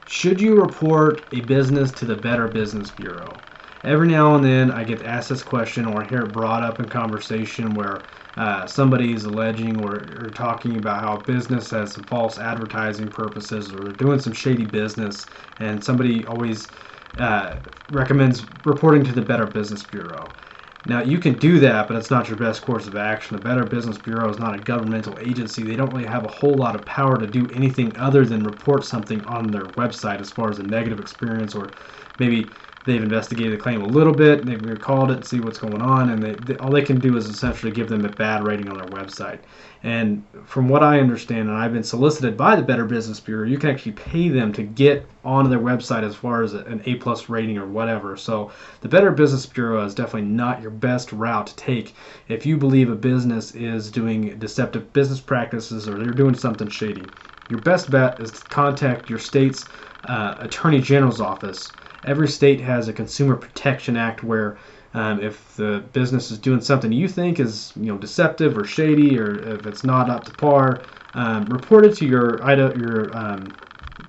Should you report a business to the Better Business Bureau? Every now and then I get asked this question or hear it brought up in conversation where somebody is alleging or talking about how a business has some false advertising purposes or they're doing some shady business, and somebody always recommends reporting to the Better Business Bureau. Now, you can do that, but it's not your best course of action. The Better Business Bureau is not a governmental agency. They don't really have a whole lot of power to do anything other than report something on their website as far as a negative experience, or maybe they've investigated the claim a little bit, and they've recalled it and see what's going on, and all they can do is essentially give them a bad rating on their website. And from what I understand, and I've been solicited by the Better Business Bureau, you can actually pay them to get onto their website as far as an A+ rating or whatever. So the Better Business Bureau is definitely not your best route to take if you believe a business is doing deceptive business practices or they're doing something shady. Your best bet is to contact your state's Attorney General's office. Every state has a Consumer Protection Act where if the business is doing something you think is deceptive or shady, or if it's not up to par, report it to your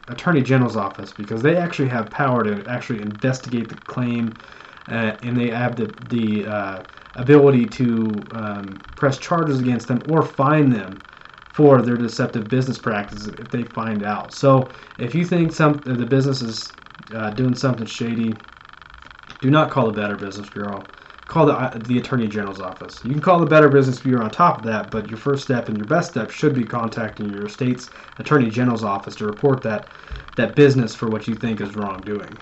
Attorney General's office, because they actually have power to actually investigate the claim, and they have the ability to press charges against them or fine them for their deceptive business practices if they find out. So if you think the business is doing something shady, do not call the Better Business Bureau. Call the Attorney General's office. You can call the Better Business Bureau on top of that, but your first step and your best step should be contacting your state's Attorney General's office to report that business for what you think is wrongdoing.